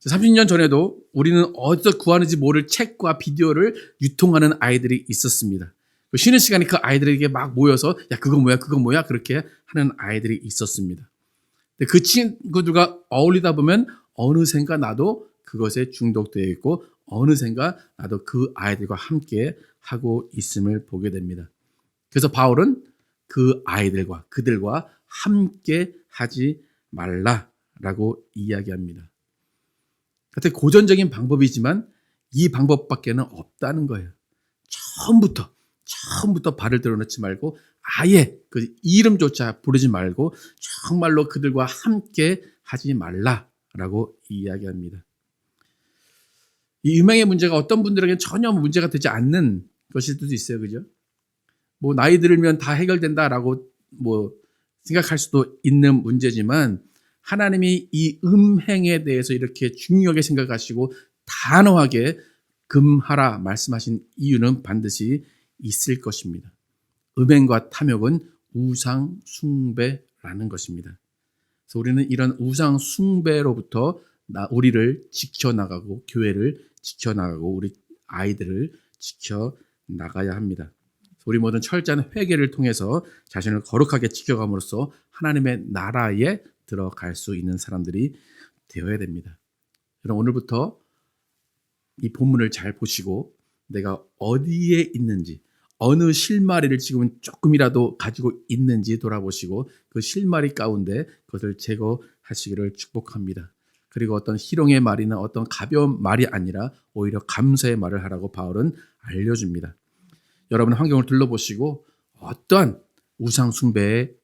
30년 전에도 우리는 어디서 구하는지 모를 책과 비디오를 유통하는 아이들이 있었습니다. 쉬는 시간에 그 아이들에게 막 모여서 야 그거 뭐야 그렇게 하는 아이들이 있었습니다. 근데 그 친구들과 어울리다 보면 어느샌가 나도 그것에 중독되어 있고 어느샌가 나도 그 아이들과 함께 하고 있음을 보게 됩니다. 그래서 바울은 그들과 함께 하지 말라라고 이야기합니다. 같은 고전적인 방법이지만 이 방법밖에는 없다는 거예요. 처음부터 발을 들어놓지 말고 아예 그 이름조차 부르지 말고 정말로 그들과 함께 하지 말라라고 이야기합니다. 이 음행의 문제가 어떤 분들에게는 전혀 문제가 되지 않는 것일 수도 있어요. 그죠? 나이 들면 다 해결된다라고 생각할 수도 있는 문제지만 하나님이 이 음행에 대해서 이렇게 중요하게 생각하시고 단호하게 금하라 말씀하신 이유는 반드시 있을 것입니다. 음행과 탐욕은 우상 숭배라는 것입니다. 그래서 우리는 이런 우상 숭배로부터 우리를 지켜나가고 교회를 지켜나가고 우리 아이들을 지켜나가야 합니다. 우리 모든 철저한 회개를 통해서 자신을 거룩하게 지켜감으로써 하나님의 나라에 들어갈 수 있는 사람들이 되어야 됩니다. 여러분 오늘부터 이 본문을 잘 보시고 내가 어디에 있는지 어느 실마리를 지금 조금이라도 가지고 있는지 돌아보시고 그 실마리 가운데 그것을 제거하시기를 축복합니다. 그리고 어떤 희롱의 말이나 어떤 가벼운 말이 아니라 오히려 감사의 말을 하라고 바울은 알려줍니다. 여러분 환경을 둘러보시고 어떠한 우상 숭배의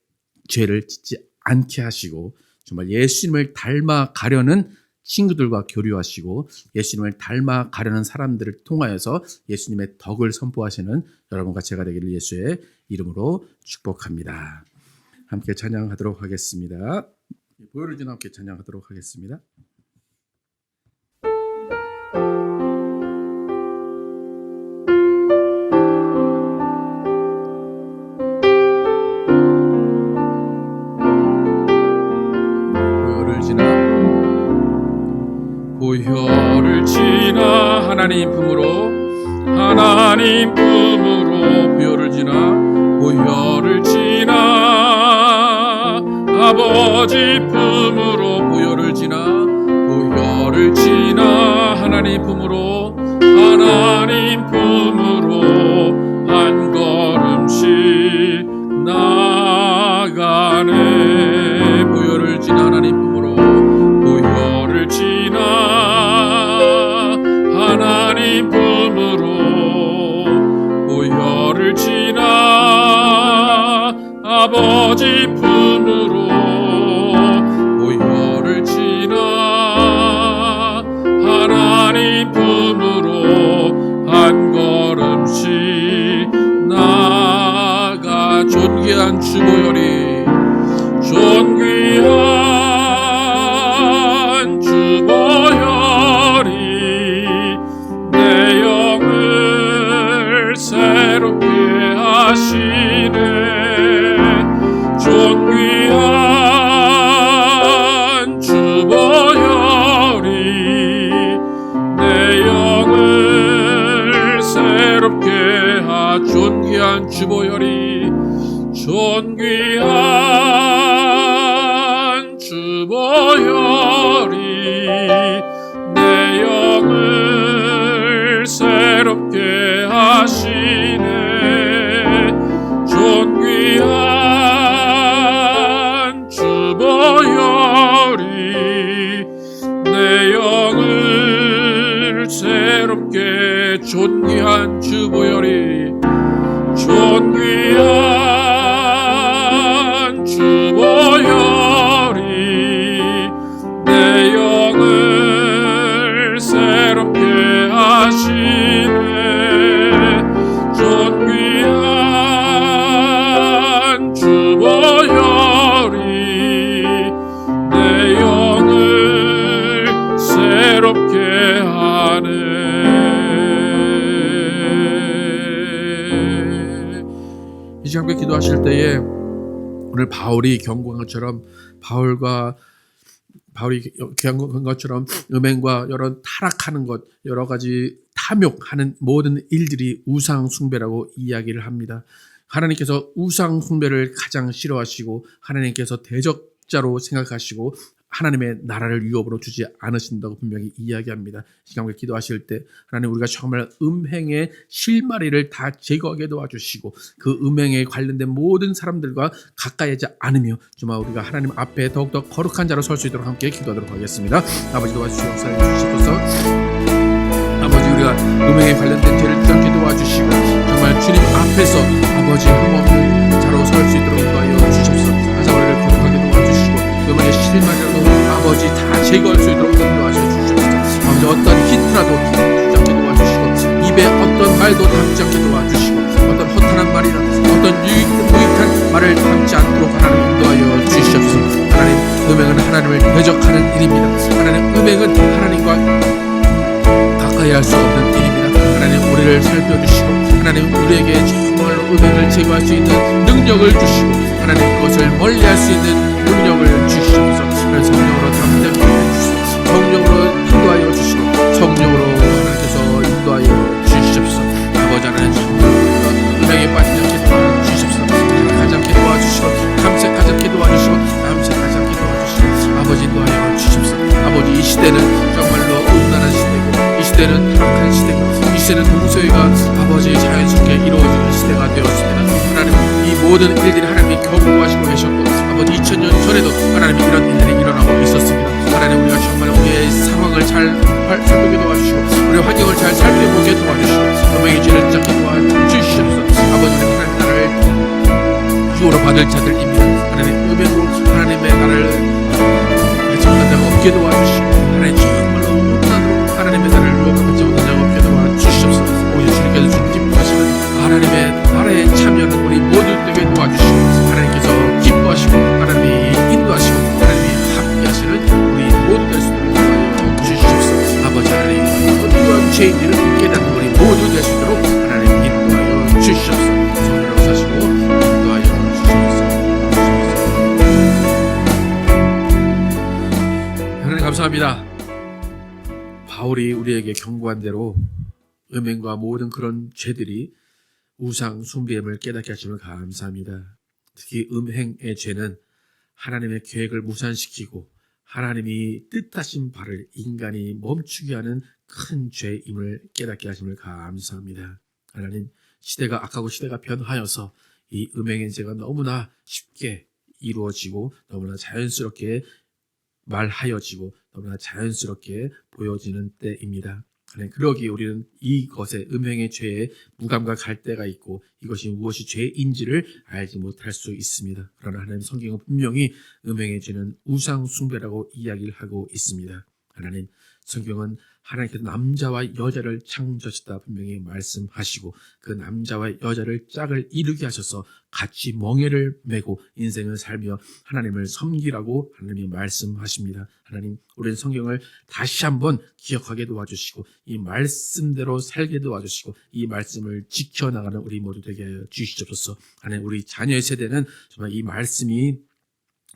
죄를 짓지 않게 하시고 정말 예수님을 닮아가려는 친구들과 교류하시고 예수님을 닮아가려는 사람들을 통하여서 예수님의 덕을 선포하시는 여러분과 제가 되기를 예수의 이름으로 축복합니다. 함께 찬양하도록 하겠습니다. 보혈을 지나 함께 찬양하도록 하겠습니다. 보혈을 지나 하나님 품으로 보혈을 지나 아버지 품으로 보혈을 지나 하나님 품으로 한 걸음씩 나가네. 보혈을 지나 하나님 품으로 보혈을 지나 하나님 품으로 보혈을 지나 아버지 품으로 보혈을 지나 하나님 품으로 한 걸음씩 나가. 존귀한 주보혈이 존귀한 주보혈이 내 영을 새롭게 하시네. 존귀한 주보혈이 내 영을 새롭게 존귀한 주보혈이 존귀한 주보혈이 내 영을 새롭게 하시네. 존귀한 주보혈이 내 영을 새롭게 존귀한 주보혈이 존귀한 주보혈이 내 영을 새롭게 하시네. 존귀한 시간에 기도하실 때에 오늘 바울이 경고한 것처럼 바울이 경고한 것처럼 음행과 여러 타락하는 것, 여러 가지 탐욕하는 모든 일들이 우상 숭배라고 이야기를 합니다. 하나님께서 우상 숭배를 가장 싫어하시고 하나님께서 대적자로 생각하시고 하나님의 나라를 위협으로 주지 않으신다고 분명히 이야기합니다. 시간에 기도하실 때 하나님, 우리가 정말 음행의 실마리를 다 제거하게 도와주시고 그 음행에 관련된 모든 사람들과 가까이 하지 않으며 정말 우리가 하나님 앞에 더욱더 거룩한 자로 설 수 있도록 함께 기도하도록 하겠습니다. 아버지 도와주시고 역사해 주시옵소서. 아버지, 우리가 음행에 관련된 죄를 주장케 도와주시고 정말 주님 앞에서 아버지 흠없는 자로 설 수 있도록 도와여 주시옵소서. 하자 우리를 거룩하게 도와주시고 음행의 실마리라도 아버지 다 제거할 수 있도록 인도하셔 주시옵소서. 아버지, 어떤 힌트라도 주장케 도와주시고 입에 어떤 말도 담지 않게 도와주시고 어떤 허탄한 말이나 어떤 유익한 말을 담지 않도록 하나님 인도하여 주시옵소서. 하나님, 음행은 하나님을 대적하는 일입니다. 하나님, 음행은 하나님과 가까이 할 수 없는 일입니다. 하나님, 우리를 살펴주시고 하나님, 우리에게 정말로 음행을 제거할 수 있는 능력을 주시고 하나님, 그것을 멀리할 수 있는 능력을 주시옵소서. 하나님, 성령으로 담대하게 해주시고 성령으로 인도하여 주시고 성령으로 하나님께서 인도하여 주시옵소서. 아버지 하나님, 정말로 음행에 빠지지 않게 도와주시옵소서. 가지 않게 도와주시고 탐색하지 않게 도와주시고 남색하지 않게 도와주시고 아버지 인도하여 주시옵소서. 아버지, 이 시대는 정말로 음란한 시대고 이 시대는 타락한 시대고 이 시대는 동서이가 아버지 자연스럽게 이루어지는 시대가 되었습니다. 하나님, 이 모든 일들이 하나님이 경고하시고 계셨고 아버지 2000년 전에도 하나님이 이런 일들이 일어나고 있었습니다. 하나님, 우리가 정말 우리의 상황을 잘 살펴보게 도와주시고 우리의 환경을 잘 살펴보게 도와주시고 음행의 죄를 잡게 도와주시옵소서. 아버지, 우리 하나님 나라를 유혹으로 받을 자들입니다. 하나님, 음행으로 하나님의 나라를 예정한 자가 없게 도와주시고 하나님, 정말로 못난으로 하나님의 나라를 유혹받지 못한 자가 없게 도와주시옵소서. 오직 주님께서 주님 기뻐하시는 하나님의 나라에 참여하는 우리 모두 되게 도와주시고 하나님께서 기뻐하시고 하나님이 인도하시고 하나님이 함께하시는 우리 모두 될 수 있도록 도와주시옵소서. 아버지 하나님, 어떠한 죄인들을 깨닫는 우리 모두 될 수 있도록 하나님 인도하여 주시옵소서. 성령으로 사시고 인도하여 주시옵소서. 하나님 감사합니다. 바울이 우리에게 경고한 대로 음행과 모든 그런 죄들이 우상 숭배임을 깨닫게 하시면 감사합니다. 특히 음행의 죄는 하나님의 계획을 무산시키고 하나님이 뜻하신 바를 인간이 멈추게 하는 큰 죄임을 깨닫게 하심을 감사합니다. 하나님, 시대가 악하고 시대가 변하여서 이 음행의 죄가 너무나 쉽게 이루어지고 너무나 자연스럽게 말하여지고 너무나 자연스럽게 보여지는 때입니다. 그러기에 우리는 이것에 음행의 죄에 무감각할 때가 있고 이것이 무엇이 죄인지를 알지 못할 수 있습니다. 그러나 하나님 성경은 분명히 음행의 죄는 우상 숭배라고 이야기를 하고 있습니다. 하나님, 성경은 하나님께서 남자와 여자를 창조하셨다 분명히 말씀하시고 그 남자와 여자를 짝을 이루게 하셔서 같이 멍에를 메고 인생을 살며 하나님을 섬기라고 하나님이 말씀하십니다. 하나님, 우리는 성경을 다시 한번 기억하게 도와주시고 이 말씀대로 살게 도와주시고 이 말씀을 지켜나가는 우리 모두 되게 하여 주시옵소서. 하나님, 우리 자녀의 세대는 정말 이 말씀이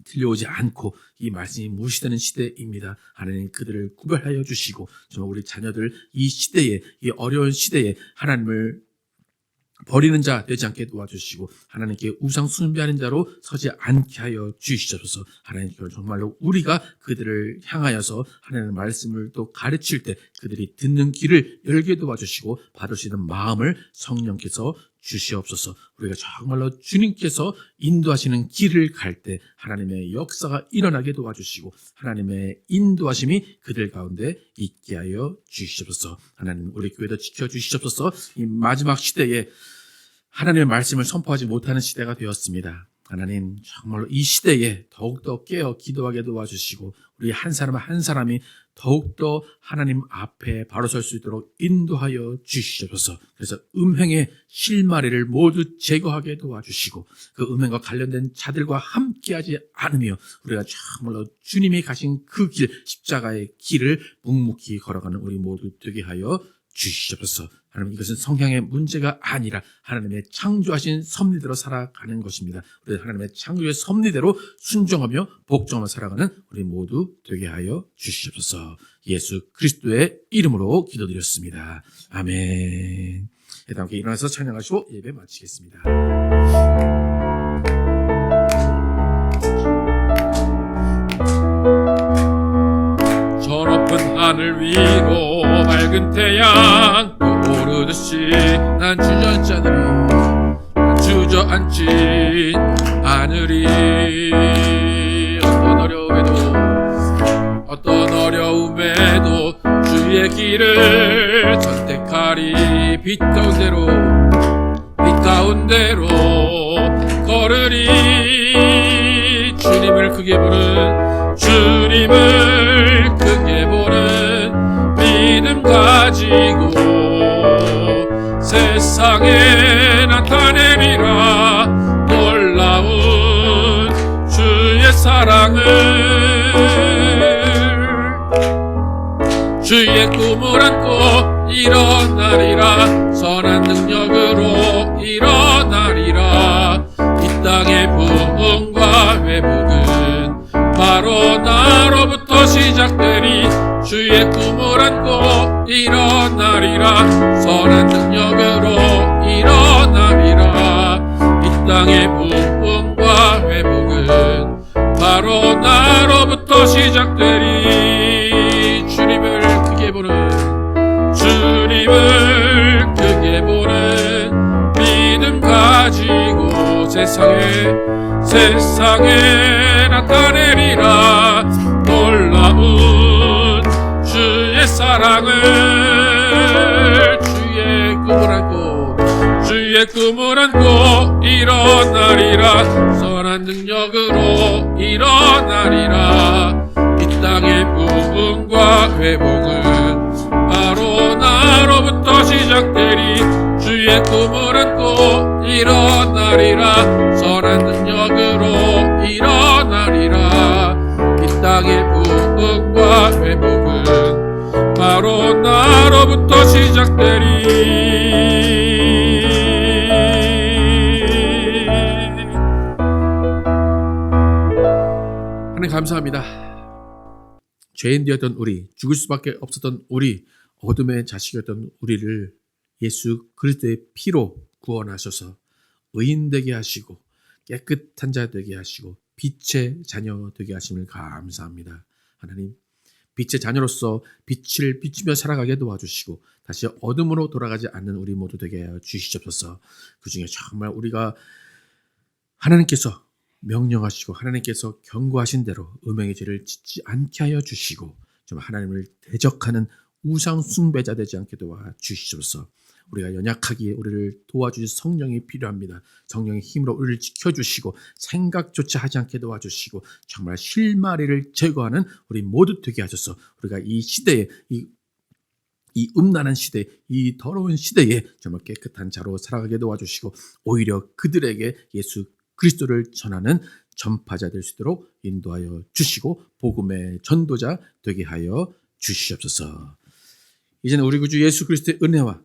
들려오지 않고 이 말씀이 무시되는 시대입니다. 하나님, 그들을 구별하여 주시고 정말 우리 자녀들 이 시대에, 이 어려운 시대에 하나님을 버리는 자 되지 않게 도와주시고 하나님께 우상 숭배하는 자로 서지 않게 하여 주시옵소서. 하나님, 정말로 우리가 그들을 향하여서 하나님의 말씀을 또 가르칠 때 그들이 듣는 길을 열게 도와주시고 받을 수 있는 마음을 성령께서 주시옵소서. 우리가 정말로 주님께서 인도하시는 길을 갈 때 하나님의 역사가 일어나게 도와주시고 하나님의 인도하심이 그들 가운데 있게 하여 주시옵소서. 하나님, 우리 교회도 지켜주시옵소서. 이 마지막 시대에 하나님의 말씀을 선포하지 못하는 시대가 되었습니다. 하나님, 정말로 이 시대에 더욱더 깨어 기도하게 도와주시고 우리 한 사람 한 사람이 더욱더 하나님 앞에 바로 설 수 있도록 인도하여 주시옵소서. 그래서 음행의 실마리를 모두 제거하게 도와주시고 그 음행과 관련된 자들과 함께하지 않으며 우리가 정말로 주님이 가신 그 길, 십자가의 길을 묵묵히 걸어가는 우리 모두 되게 하여 주시옵소서. 하나님, 이것은 성향의 문제가 아니라 하나님의 창조하신 섭리대로 살아가는 것입니다. 우리 하나님의 창조의 섭리대로 순종하며 복종하며 살아가는 우리 모두 되게 하여 주시옵소서. 예수 그리스도의 이름으로 기도드렸습니다. 아멘. 함께 일어나서 찬양하시고 예배 마치겠습니다. 저 높은 하늘 위로 맑은 태양 오르듯이 난 주저앉지 않으며 주저앉지 않으리. 어떤 어려움에도 주의 길을 선택하리. 빛 가운데로 걸으리. 주님을 크게 보는 믿음 가지고 세상에 나타내리라. 놀라운 주의 사랑을, 주의 꿈을 안고 일어나리라. 선한 능력으로 일어나리라. 이 땅의 부흥과 회복은 바로 나로부터 시작되리. 주의 꿈을 안고 일어나리라. 선한 능력으로 일어나리라. 이 땅의 부흥과 회복은 바로 나로부터 시작되리. 주님을 크게 보는 믿음 가지고 세상에 나타내리라. 놀라운 주의 사랑을, 주의 꿈을 안고 일어나리라. 선한 능력으로 일어나리라. 이 땅의 부흥과 회복은 바로 나로부터 시작되리. 주의 꿈을 안고 일어나리라. 선한 능력으로 일어나리라. 이 땅의 부흥과 회복은 바로 나로부터 시작되리. 하나님 감사합니다. 죄인 되었던 우리, 죽을 수밖에 없었던 우리, 어둠의 자식이었던 우리를 예수 그리스도의 피로 구원하셔서 의인 되게 하시고 깨끗한 자 되게 하시고 빛의 자녀 되게 하심을 감사합니다. 하나님, 빛의 자녀로서 빛을 비추며 살아가게 도와주시고 다시 어둠으로 돌아가지 않는 우리 모두 되게 하여 주시옵소서. 그 중에 정말 우리가 하나님께서 명령하시고 하나님께서 경고하신 대로 음행의 죄를 짓지 않게 하여 주시고 좀 하나님을 대적하는 우상 숭배자 되지 않게 도와주시옵소서. 우리가 연약하기에 우리를 도와주실 성령이 필요합니다. 성령의 힘으로 우리를 지켜주시고 생각조차 하지 않게 도와주시고 정말 실마리를 제거하는 우리 모두 되게 하셔서 우리가 이 시대에 이 음란한 시대, 이 더러운 시대에 정말 깨끗한 자로 살아가게 도와주시고 오히려 그들에게 예수 그리스도를 전하는 전파자 될 수 있도록 인도하여 주시고 복음의 전도자 되게 하여 주시옵소서. 이제는 우리 구주 예수 그리스도의 은혜와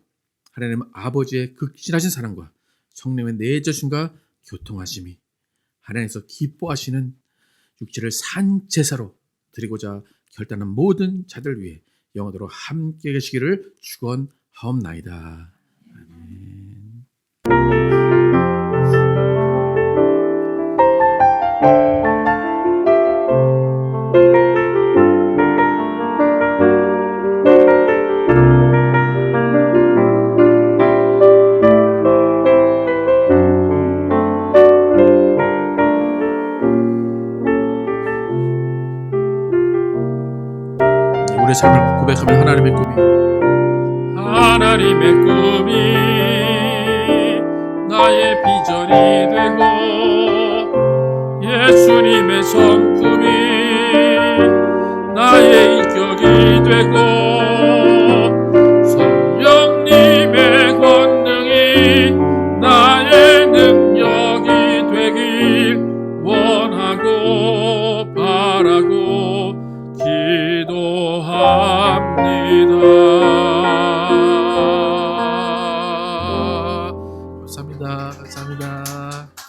하나님 아버지의 극진하신 사랑과 성령의 내주심과 교통하심이 하나님께서 기뻐하시는 육체를 산 제사로 드리고자 결단한 모든 자들 위해 영원토록 함께 계시기를 축원하옵나이다. 아멘. 우리의 삶을 고백하면 하나님의 꿈이 나의 비전이 되고 예수님의 성품이 나의 인격이 되고 성령님의 권능이 나의 능력이 되길 원하고 바라고 기도합니다. 감사합니다.